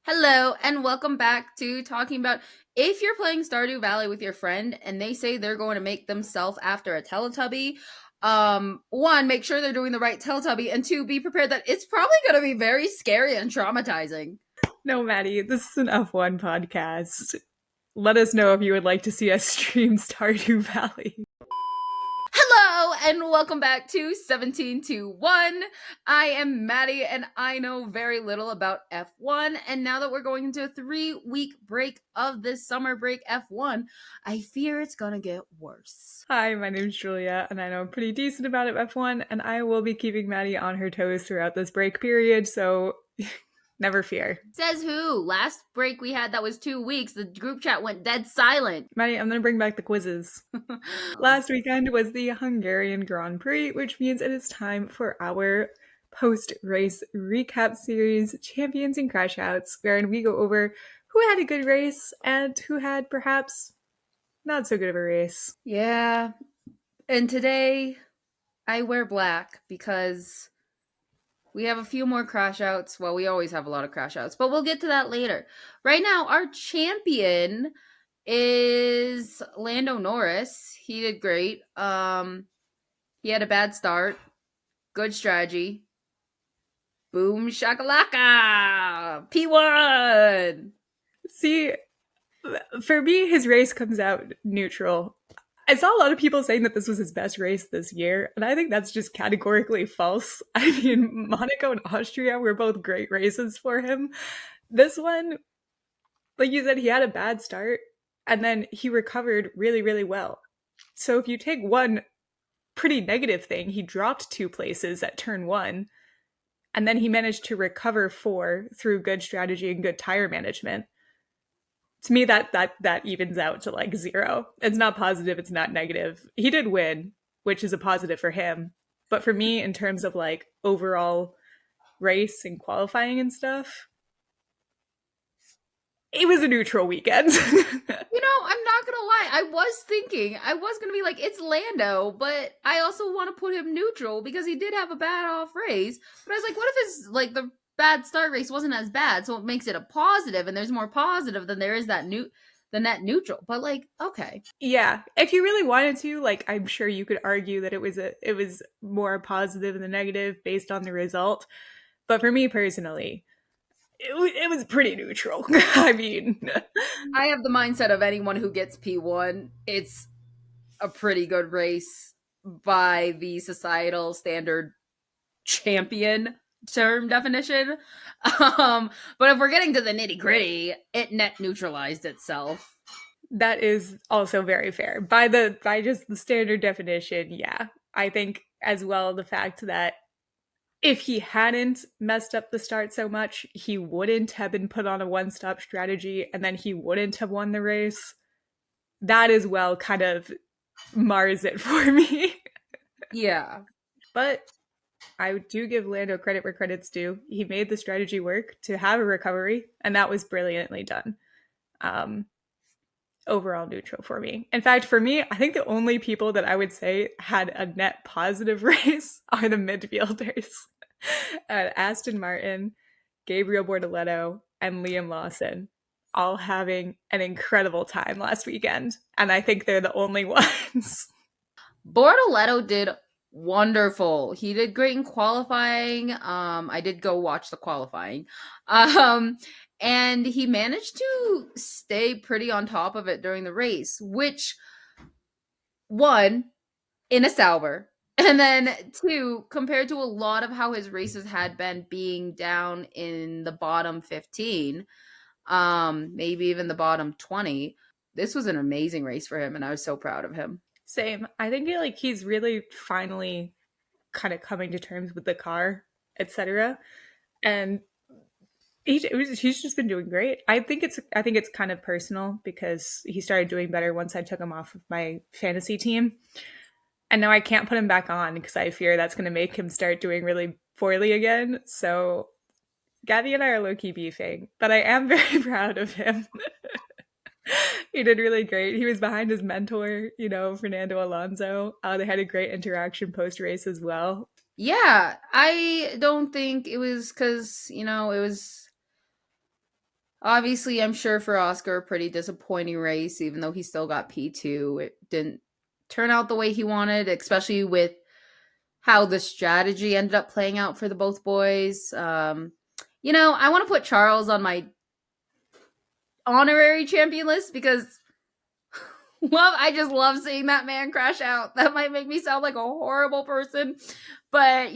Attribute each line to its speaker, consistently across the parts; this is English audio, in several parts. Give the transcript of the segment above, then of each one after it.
Speaker 1: Hello, and welcome back to talking about if you're playing Stardew Valley with your friend and they say they're going to make themselves after a Teletubby. One, make sure they're doing the right Teletubby, and two, be prepared that it's probably going to be very scary and traumatizing.
Speaker 2: No, Maddie, this is an F1 podcast. Let us know if you would like to see us stream Stardew Valley.
Speaker 1: Hello, and welcome back to 17 to 1. I am Maddie, and I know very little about F1. And now that we're going into a 3-week break of this summer break F1, I fear it's gonna get worse.
Speaker 2: Hi, my name's Julia, and I know pretty decent about F1, and I will be keeping Maddie on her toes throughout this break period, so never fear.
Speaker 1: Says who? Last break we had that was 2 weeks. The group chat went dead silent.
Speaker 2: Maddie, I'm gonna bring back the quizzes. Last weekend was the Hungarian Grand Prix, which means it is time for our post-race recap series, Champions and Crashouts, wherein we go over who had a good race and who had perhaps not so good of a race.
Speaker 1: Yeah. And today I wear black because we have a few more crash outs. Well, we always have a lot of crash outs, but we'll get to that later. Right now, our champion is Lando Norris. He did great. He had a bad start. Good strategy. Boom shakalaka. P1.
Speaker 2: See, for me, his race comes out neutral. I saw a lot of people saying that this was his best race this year, and I think that's just categorically false. I mean, Monaco and Austria were both great races for him. This one, like you said, he had a bad start, and then he recovered really, really well. So if you take one pretty negative thing, he dropped 2 places at turn 1, and then he managed to recover 4 through good strategy and good tire management. To me, that evens out to like 0. It's not positive, it's not negative. He did win, which is a positive for him. But for me, in terms of like overall race and qualifying and stuff, it was a neutral weekend.
Speaker 1: I'm not gonna lie. I was thinking, I was gonna be like, it's Lando, but I also want to put him neutral because he did have a bad off race. But I was like, what if his like the bad start race wasn't as bad, so it makes it a positive, and there's more positive than there is that the net neutral. But like, okay,
Speaker 2: Yeah, if you really wanted to, like, I'm sure you could argue that it was more positive than negative based on the result. But for me personally, it was pretty neutral. I mean,
Speaker 1: I have the mindset of anyone who gets P1, it's a pretty good race by the societal standard champion term definition. But if we're getting to the nitty gritty, it net neutralized itself.
Speaker 2: that is also very fair. By just the standard definition, yeah. I think as well the fact that if he hadn't messed up the start so much, he wouldn't have been put on a one-stop strategy and then he wouldn't have won the race. That as well kind of mars it for me.
Speaker 1: Yeah.
Speaker 2: But I do give Lando credit where credit's due. He made the strategy work to have a recovery, and that was brilliantly done. Um, Overall neutral for me. In fact, for me, I think the only people that I would say had a net positive race are the midfielders. Aston Martin, Gabriel Bortoleto, and Liam Lawson, all having an incredible time last weekend. And I think they're the only ones.
Speaker 1: Bortoleto did wonderful. He did great in qualifying. I did go watch the qualifying. And he managed to stay pretty on top of it during the race, which one in a Sauber. And then two, compared to a lot of how his races had been being down in the bottom 15, maybe even the bottom 20, this was an amazing race for him, and I was so proud of him.
Speaker 2: Same. I think like he's really finally kind of coming to terms with the car, etc. And he's just been doing great. I think it's kind of personal because he started doing better once I took him off of my fantasy team. And now I can't put him back on because I fear that's going to make him start doing really poorly again. So Gabby and I are low-key beefing, but I am very proud of him. He did really great. He was behind his mentor, Fernando Alonso. They had a great interaction post-race as well.
Speaker 1: Yeah, I don't think it was because, it was Obviously, I'm sure for Oscar, a pretty disappointing race, even though he still got P2. It didn't turn out the way he wanted, especially with how the strategy ended up playing out for the both boys. I want to put Charles on my honorary champion list because I just love seeing that man crash out. That might make me sound like a horrible person, but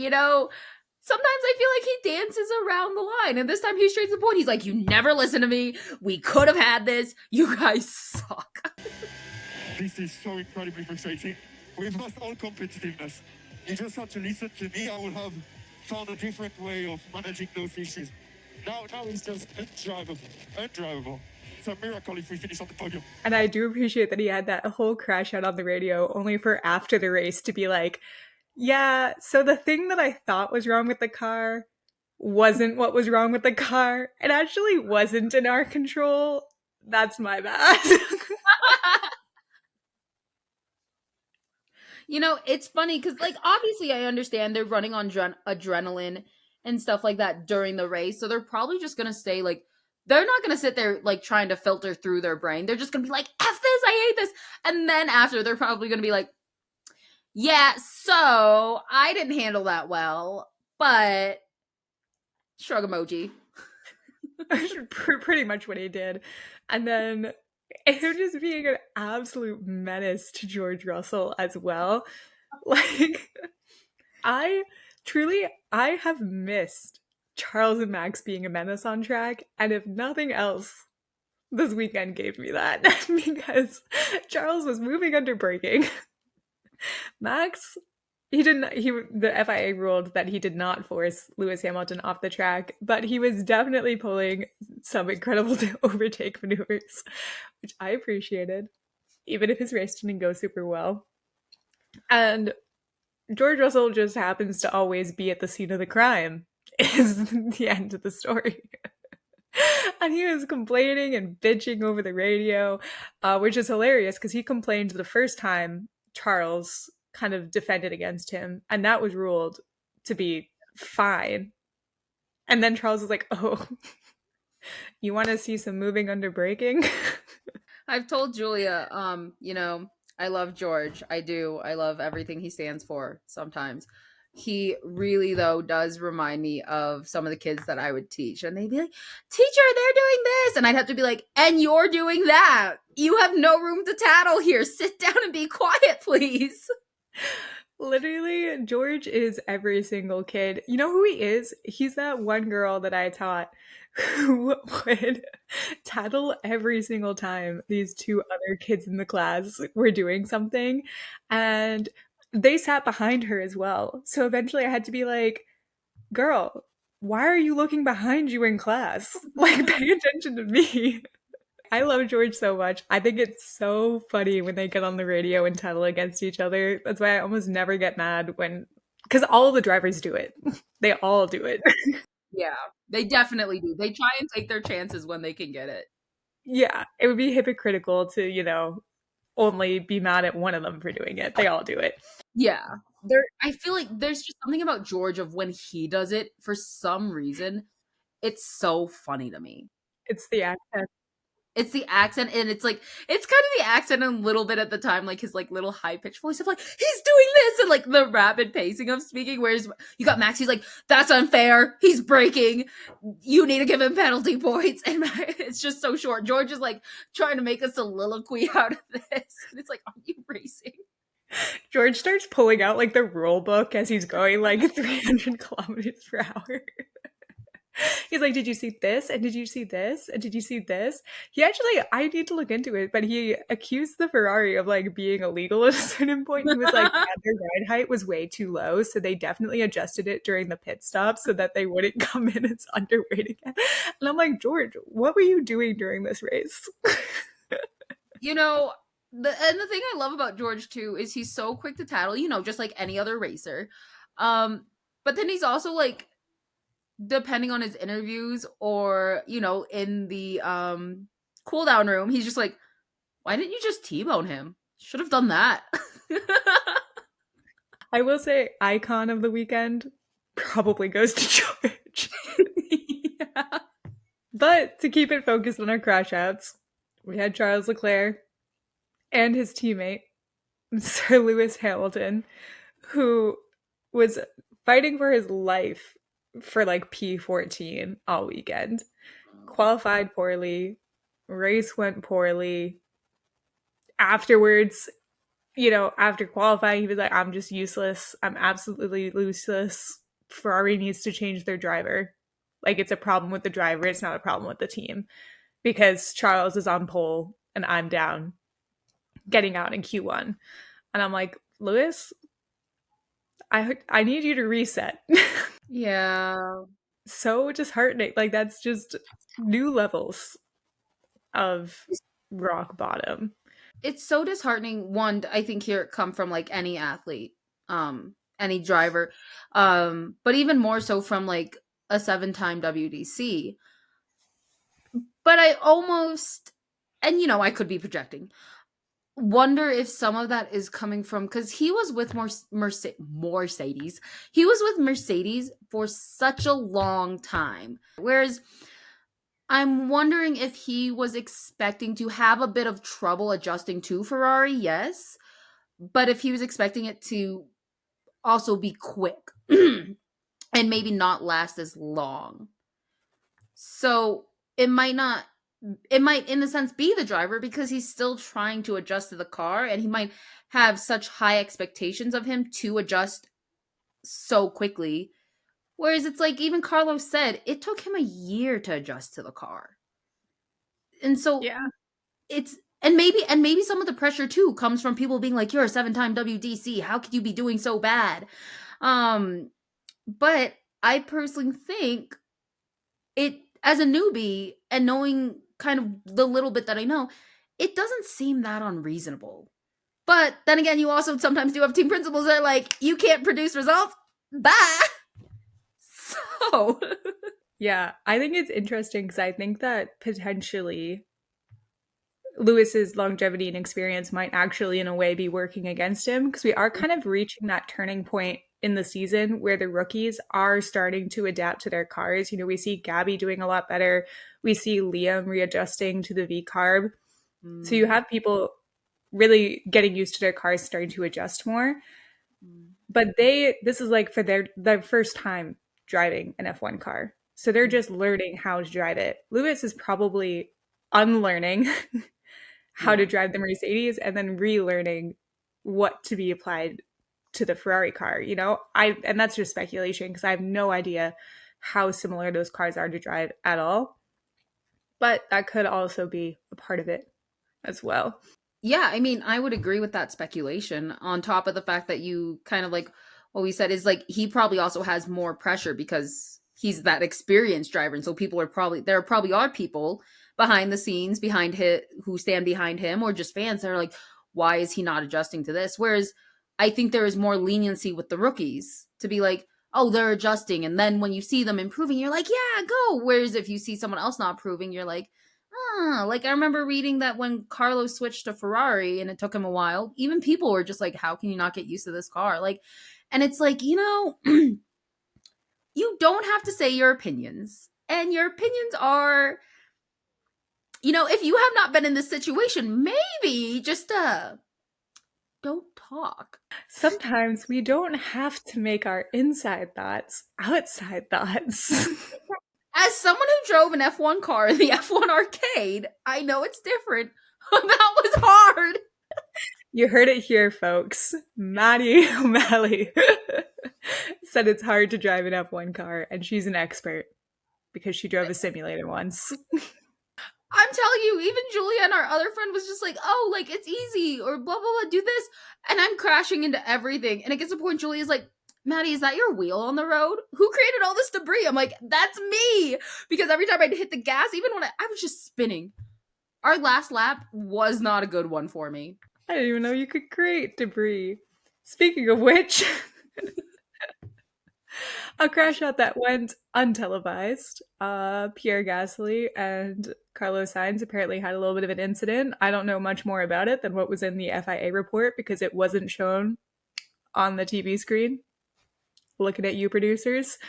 Speaker 1: sometimes I feel like he dances around the line, and this time he's straight to the point. He's like, "You never listen to me. We could have had this. You guys suck."
Speaker 3: This is so incredibly frustrating. We've lost all competitiveness. You just have to listen to me. I will have found a different way of managing those issues. Now it's just undrivable. Undrivable. It's a miracle if we finish on the podium.
Speaker 2: And I do appreciate that he had that whole crash out on the radio only for after the race to be like, yeah, so the thing that I thought was wrong with the car wasn't what was wrong with the car. It actually wasn't in our control. That's my bad.
Speaker 1: It's funny because, like, obviously, I understand they're running on adrenaline and stuff like that during the race. So they're probably just going to say, like, they're not going to sit there, like, trying to filter through their brain. They're just going to be like, F this, I hate this. And then after, they're probably going to be like, yeah, so I didn't handle that well, but shrug emoji.
Speaker 2: Pretty much what he did. And then him just being an absolute menace to George Russell as well. Like, I I have missed Charles and Max being a menace on track, and if nothing else, this weekend gave me that because Charles was moving under braking. Max, he didn't. The FIA ruled that he did not force Lewis Hamilton off the track, but he was definitely pulling some incredible overtake maneuvers, which I appreciated, even if his race didn't go super well. And George Russell just happens to always be at the scene of the crime, is the end of the story. And he was complaining and bitching over the radio, which is hilarious because he complained the first time Charles kind of defended against him, and that was ruled to be fine. And then Charles was like, "Oh, you want to see some moving under braking?"
Speaker 1: I've told Julia, I love George. I do. I love everything he stands for sometimes. He really, though, does remind me of some of the kids that I would teach. And they'd be like, Teacher, they're doing this. And I'd have to be like, and you're doing that. You have no room to tattle here. Sit down and be quiet, please.
Speaker 2: Literally, George is every single kid. You know who he is? He's that one girl that I taught who would tattle every single time these two other kids in the class were doing something. And they sat behind her as well. So eventually I had to be like, girl, why are you looking behind you in class? Like, pay attention to me. I love George so much. I think it's so funny when they get on the radio and tattle against each other. That's why I almost never get mad when, because all the drivers do it. They all do it.
Speaker 1: Yeah, they definitely do. They try and take their chances when they can get it.
Speaker 2: Yeah, it would be hypocritical to, only be mad at one of them for doing it. They all do it.
Speaker 1: Yeah. I feel like there's just something about George of when he does it for some reason. It's so funny to me.
Speaker 2: It's the accent.
Speaker 1: It's the accent, and it's like it's kind of the accent and a little bit at the time, like his like little high pitched voice of like he's doing this and like the rapid pacing of speaking. Whereas you got Max, he's like that's unfair. He's breaking. You need to give him penalty points, and it's just so short. George is like trying to make a soliloquy out of this, and it's like, are you racing?
Speaker 2: George starts pulling out like the rule book as he's going like 300 kilometers per hour. He's like, did you see this? And did you see this? And did you see this? He actually, I need to look into it, but he accused the Ferrari of like being illegal at a certain point. He was like, yeah, their ride height was way too low. So they definitely adjusted it during the pit stop so that they wouldn't come in as underweight again. And I'm like, George, what were you doing during this race?
Speaker 1: You know, the thing I love about George too is he's so quick to tattle, just like any other racer. But then he's also like depending on his interviews or in the cool down room, he's just like, why didn't you just T-bone him? Should have done that.
Speaker 2: I will say icon of the weekend probably goes to George.
Speaker 1: Yeah.
Speaker 2: But to keep it focused on our crash outs, we had Charles Leclerc and his teammate, Sir Lewis Hamilton, who was fighting for his life for like P14 all weekend. Qualified poorly, race went poorly. Afterwards, after qualifying, he was like, I'm just useless. I'm absolutely useless. Ferrari needs to change their driver. Like, it's a problem with the driver. It's not a problem with the team because Charles is on pole and I'm down, getting out in Q1. And I'm like, Lewis, I need you to reset.
Speaker 1: Yeah.
Speaker 2: So disheartening. Like, that's just new levels of rock bottom.
Speaker 1: It's so disheartening. One, I think here it come from like any athlete, any driver, but even more so from like a 7-time WDC. But I almost, and I could be projecting, wonder if some of that is coming from because he was with Mercedes. He was with Mercedes for such a long time. Whereas I'm wondering if he was expecting to have a bit of trouble adjusting to Ferrari, yes, but if he was expecting it to also be quick and maybe not last as long. So it might not, it might in a sense be the driver because he's still trying to adjust to the car and he might have such high expectations of him to adjust so quickly. Whereas it's like even Carlos said, it took him a year to adjust to the car. And so
Speaker 2: Yeah.
Speaker 1: it's and maybe some of the pressure too comes from people being like, you're a 7-time WDC, how could you be doing so bad? But I personally think it, as a newbie and knowing kind of the little bit that I know, it doesn't seem that unreasonable. But then again, you also sometimes do have team principals that are like, you can't produce results, bye. So
Speaker 2: Yeah, I think it's interesting because I think that potentially Lewis's longevity and experience might actually, in a way, be working against him because we are kind of reaching that turning point in the season where the rookies are starting to adapt to their cars. We see Gabby doing a lot better. We see Liam readjusting to the V carb. So you have people really getting used to their cars, starting to adjust more. But this is like for their first time driving an F1 car. So they're just learning how to drive it. Lewis is probably unlearning how to drive the Mercedes and then relearning what to be applied to the Ferrari car. And that's just speculation because I have no idea how similar those cars are to drive at all. But that could also be a part of it as well.
Speaker 1: yeah, I mean, I would agree with that speculation on top of the fact that you kind of like what we said is like he probably also has more pressure because he's that experienced driver. And so there probably are people behind the scenes behind him who stand behind him or just fans that are like, why is he not adjusting to this? Whereas I think there is more leniency with the rookies to be like, oh, they're adjusting. And then when you see them improving, you're like, yeah, go. Whereas if you see someone else not improving, you're like, like I remember reading that when Carlos switched to Ferrari and it took him a while, even people were just like, how can you not get used to this car? Like, and it's like, you don't have to say your opinions. And your opinions are, if you have not been in this situation, maybe just don't talk.
Speaker 2: Sometimes we don't have to make our inside thoughts outside thoughts.
Speaker 1: As someone who drove an F1 car in the F1 arcade, I know it's different. That was hard.
Speaker 2: You heard it here, folks. Maddie O'Malley said it's hard to drive an F1 car, and she's an expert because she drove a simulator once.
Speaker 1: I'm telling you, even Julia and our other friend was just like, oh, like, it's easy, or blah, blah, blah, do this. And I'm crashing into everything. And it gets to the point Julia's like, Maddie, is that your wheel on the road? Who created all this debris? I'm like, that's me. Because every time I'd hit the gas, even when I was just spinning. Our last lap was not a good one for me.
Speaker 2: I didn't even know you could create debris. Speaking of which, a crash out that went untelevised. Pierre Gasly and Carlos Sainz apparently had a little bit of an incident. I don't know much more about it than what was in the FIA report because it wasn't shown on the TV screen. Looking at you, producers.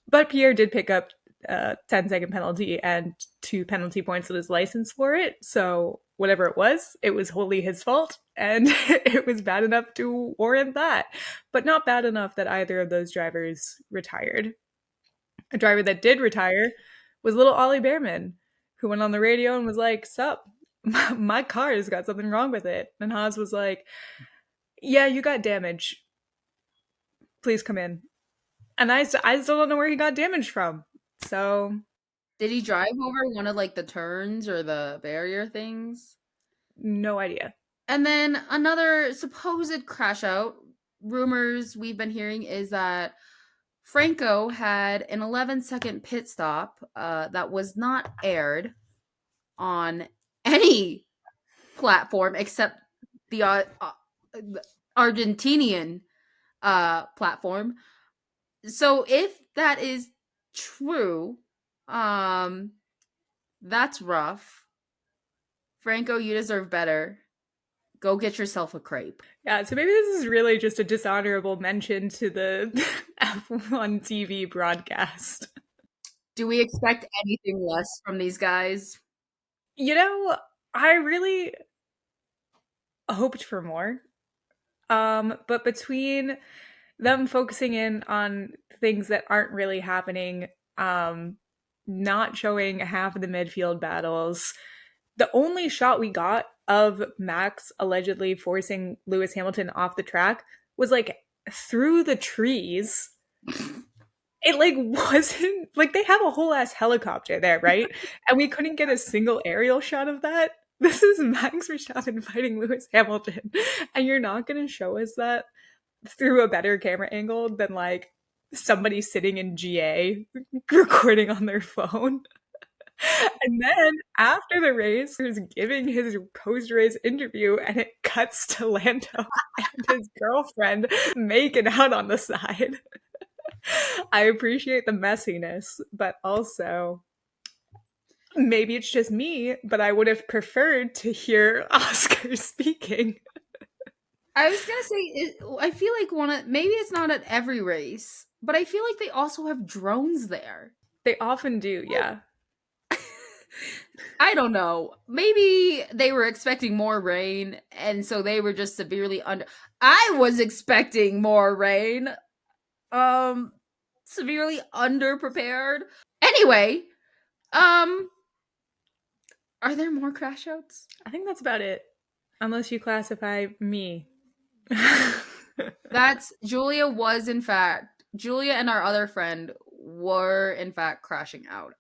Speaker 2: But Pierre did pick up a 10-second penalty and 2 penalty points on his license for it. So whatever it was wholly his fault, and it was bad enough to warrant that, but not bad enough that either of those drivers retired. A driver that did retire was little Ollie Behrman, who went on the radio and was like, "Sup, my car has got something wrong with it." And Haas was like, "Yeah, you got damage. Please come in." And I still don't know where he got damage from. So,
Speaker 1: Did he drive over one of like the turns or the barrier things?
Speaker 2: no idea.
Speaker 1: And then another supposed crash out rumors we've been hearing is that Franco had an 11-second pit stop that was not aired on any platform except the Argentinian platform. So if that is true, that's rough. Franco, you deserve better. Go get yourself a crepe.
Speaker 2: Yeah, so maybe this is really just a dishonorable mention to the F1 TV broadcast.
Speaker 1: Do we expect anything less from these guys?
Speaker 2: You know, I really hoped for more. But between them focusing in on things that aren't really happening, not showing half of the midfield battles, the only shot we got of Max allegedly forcing Lewis Hamilton off the track was like through the trees. It like wasn't like they have a whole ass helicopter there, right? And we couldn't get a single aerial shot of that. This is Max Verstappen fighting Lewis Hamilton, and you're not going to show us that through a better camera angle than like somebody sitting in GA recording on their phone. And then after the race, he's giving his post-race interview, and it cuts to Lando and his girlfriend making out on the side. I appreciate the messiness, but also maybe it's just me, but I would have preferred to hear Oscar speaking.
Speaker 1: I was gonna say, I feel like maybe it's not at every race, but I feel like they also have drones there.
Speaker 2: They often do, yeah.
Speaker 1: I don't know. Maybe they were expecting more rain, and so they were just severely under. I was expecting more rain. Severely underprepared. Anyway, are there more crash outs?
Speaker 2: I think that's about it. Unless you classify me.
Speaker 1: That's Julia and our other friend were in fact crashing out.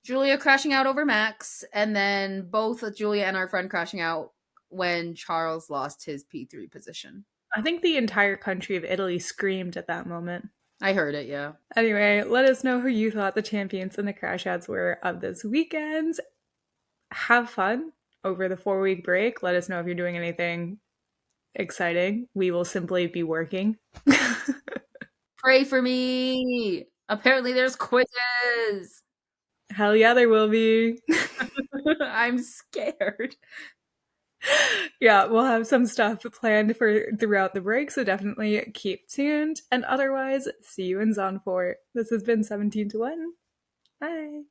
Speaker 1: Julia crashing out over Max, and then both Julia and our friend crashing out when Charles lost his P3 position.
Speaker 2: I think the entire country of Italy screamed at that moment.
Speaker 1: I heard it, yeah.
Speaker 2: Anyway, let us know who you thought the champions and the crash outs were of this weekend. Have fun over the 4-week break. Let us know if you're doing anything exciting. We will simply be working.
Speaker 1: Pray for me. Apparently there's quizzes.
Speaker 2: Hell yeah, there will be.
Speaker 1: I'm scared.
Speaker 2: Yeah, we'll have some stuff planned for throughout the break, so definitely keep tuned. And otherwise, see you in Zone 4. This has been 17 to 1. Bye.